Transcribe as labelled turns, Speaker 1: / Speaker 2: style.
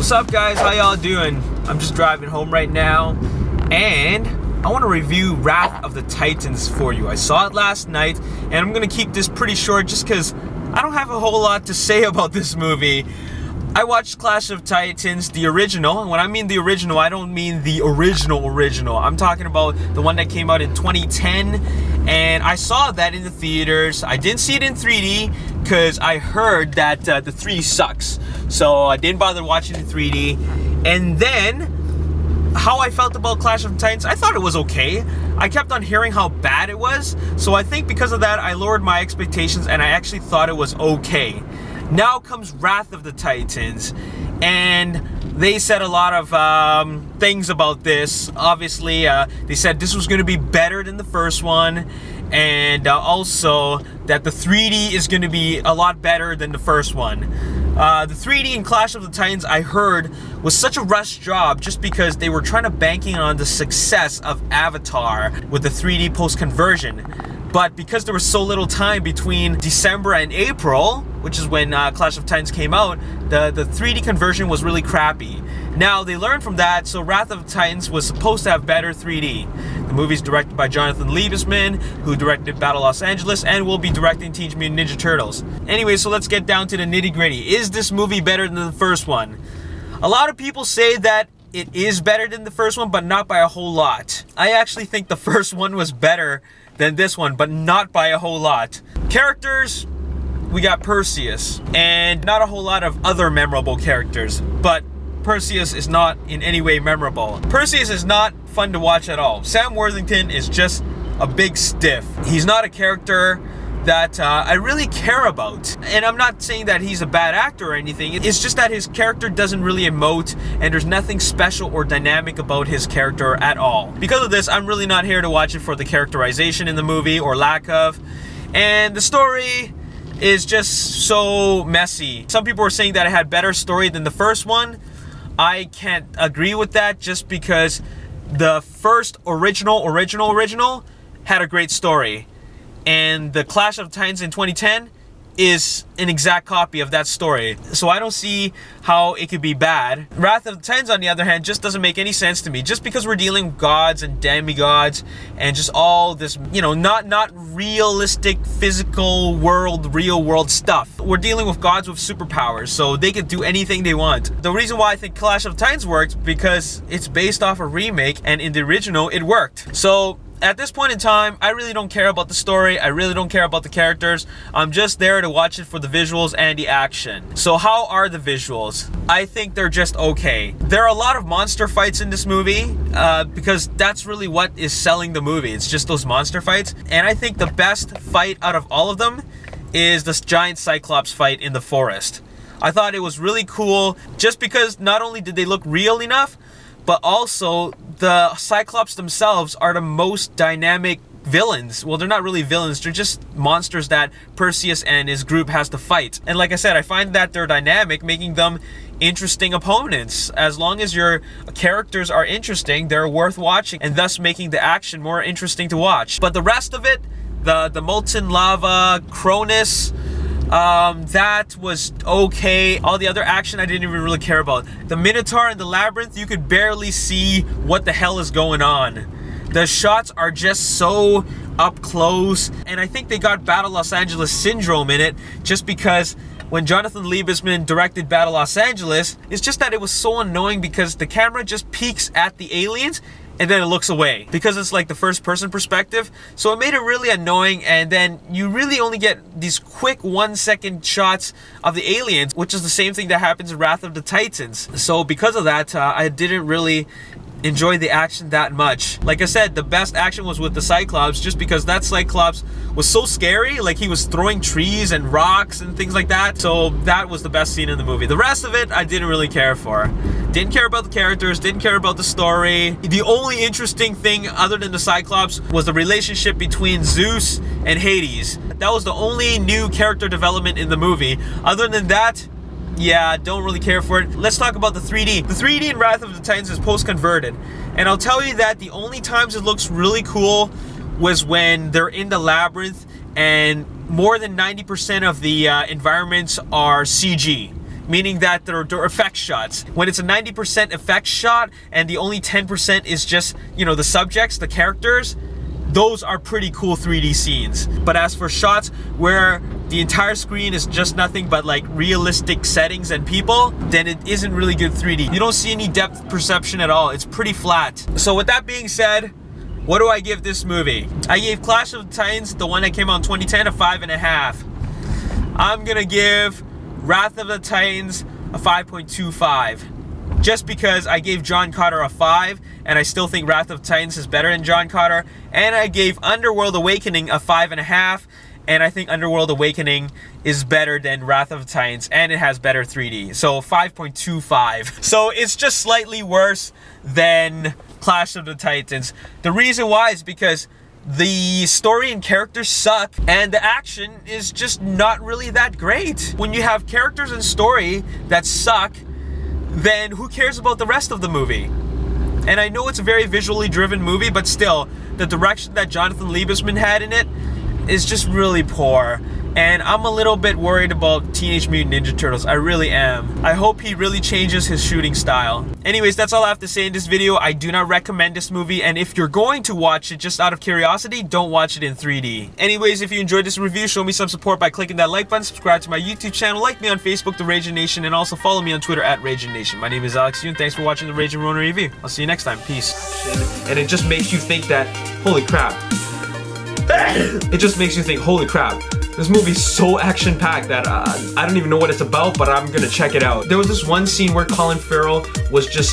Speaker 1: What's up guys, how y'all doing? I'm just driving home right now and I want to review Wrath of the Titans for you. I saw it last night and I'm going to keep this pretty short just because I don't have a whole lot to say about this movie. I watched Clash of Titans, the original, and when I mean the original, I don't mean the original. I'm talking about the one that came out in 2010, and I saw that in the theaters. I didn't see it in 3D because I heard that the 3D sucks, so I didn't bother watching in 3D. And then, how I felt about Clash of Titans, I thought it was okay. I kept on hearing how bad it was, so I think because of that, I lowered my expectations and I actually thought it was okay. Now comes Wrath of the Titans, and they said a lot of things about this. Obviously, they said this was going to be better than the first one, and also that the 3D is going to be a lot better than the first one. The 3D in Clash of the Titans, I heard, was such a rush job just because they were trying to banking on the success of Avatar with the 3D post-conversion. But because there was so little time between December and April, which is when Clash of Titans came out, the 3D conversion was really crappy. Now, they learned from that, so Wrath of the Titans was supposed to have better 3D. The movie's directed by Jonathan Liebesman, who directed Battle Los Angeles, and will be directing Teenage Mutant Ninja Turtles. Anyway, so let's get down to the nitty-gritty. Is this movie better than the first one? A lot of people say that it is better than the first one, but not by a whole lot. I actually think the first one was better than this one, but not by a whole lot. Characters, we got Perseus, and not a whole lot of other memorable characters, but Perseus is not in any way memorable. Perseus is not fun to watch at all. Sam Worthington is just a big stiff. He's not a character that I really care about. And I'm not saying that he's a bad actor or anything. It's just that his character doesn't really emote, and there's nothing special or dynamic about his character at all. Because of this, I'm really not here to watch it for the characterization in the movie, or lack of. And the story is just so messy. Some people were saying that it had better story than the first one. I can't agree with that just because the first original had a great story. And the Clash of Titans in 2010 is an exact copy of that story. So I don't see how it could be bad. Wrath of the Titans, on the other hand, just doesn't make any sense to me. Just because we're dealing with gods and demigods and just all this, you know, not realistic physical world, real world stuff. We're dealing with gods with superpowers, so they could do anything they want. The reason why I think Clash of Titans worked, because it's based off a remake, and in the original, it worked. So at this point in time, I really don't care about the story. I really don't care about the characters. I'm just there to watch it for the visuals and the action. So how are the visuals? I think they're just okay. There are a lot of monster fights in this movie because that's really what is selling the movie. It's just those monster fights. And I think the best fight out of all of them is this giant Cyclops fight in the forest. I thought it was really cool just because not only did they look real enough, but also the Cyclops themselves are the most dynamic villains. Well, they're not really villains, they're just monsters that Perseus and his group has to fight. And like I said, I find that they're dynamic, making them interesting opponents. As long as your characters are interesting, they're worth watching, and thus making the action more interesting to watch. But the rest of it, the molten lava, Cronus, that was okay. All the other action I didn't even really care about. The Minotaur and the Labyrinth, you could barely see what the hell is going on. The shots are just so up close, and I think they got Battle Los Angeles syndrome in it just because when Jonathan Liebesman directed Battle Los Angeles, it's just that it was so annoying because the camera just peeks at the aliens and then it looks away because it's like the first person perspective. So it made it really annoying, and then you really only get these quick 1-second shots of the aliens, which is the same thing that happens in Wrath of the Titans. So because of that, I didn't really enjoy the action that much. Like I said, the best action was with the Cyclops, just because that Cyclops was so scary. Like, he was throwing trees and rocks and things like that. So that was the best scene in the movie. The rest of it, I didn't really care for. Didn't care about the characters, didn't care about the story. The only interesting thing other than the Cyclops was the relationship between Zeus and Hades. That was the only new character development in the movie. Other than that, yeah, don't really care for it. Let's talk about the 3D. The 3D in Wrath of the Titans is post-converted. And I'll tell you that the only times it looks really cool was when they're in the labyrinth and more than 90% of the environments are CG. meaning that they're effect shots. When it's a 90% effect shot and the only 10% is just, you know, the subjects, the characters, those are pretty cool 3D scenes. But as for shots where the entire screen is just nothing but like realistic settings and people, then it isn't really good 3D. You don't see any depth perception at all. It's pretty flat. So with that being said, what do I give this movie? I gave Clash of the Titans, the one that came out in 2010, a 5.5. I'm gonna give Wrath of the Titans a 5.25. Just because I gave John Carter a 5, and I still think Wrath of Titans is better than John Carter, and I gave Underworld Awakening a 5.5, and I think Underworld Awakening is better than Wrath of Titans, and it has better 3D, so 5.25. So it's just slightly worse than Clash of the Titans. The reason why is because the story and characters suck, and the action is just not really that great. When you have characters and story that suck, then who cares about the rest of the movie? And I know it's a very visually driven movie, but still, the direction that Jonathan Liebesman had in it is just really poor. And I'm a little bit worried about Teenage Mutant Ninja Turtles. I really am. I hope he really changes his shooting style. Anyways, that's all I have to say in this video. I do not recommend this movie, and if you're going to watch it just out of curiosity, don't watch it in 3D. Anyways, if you enjoyed this review, show me some support by clicking that like button, subscribe to my YouTube channel, like me on Facebook, The Ragin Nation, and also follow me on Twitter at Ragin Nation. My name is Alex Yoon. Thanks for watching the Ragin Ronin review. I'll see you next time. Peace. And it just makes you think that, holy crap. It just makes you think, holy crap. This movie's so action-packed that I don't even know what it's about, but I'm gonna check it out. There was this one scene where Colin Farrell was just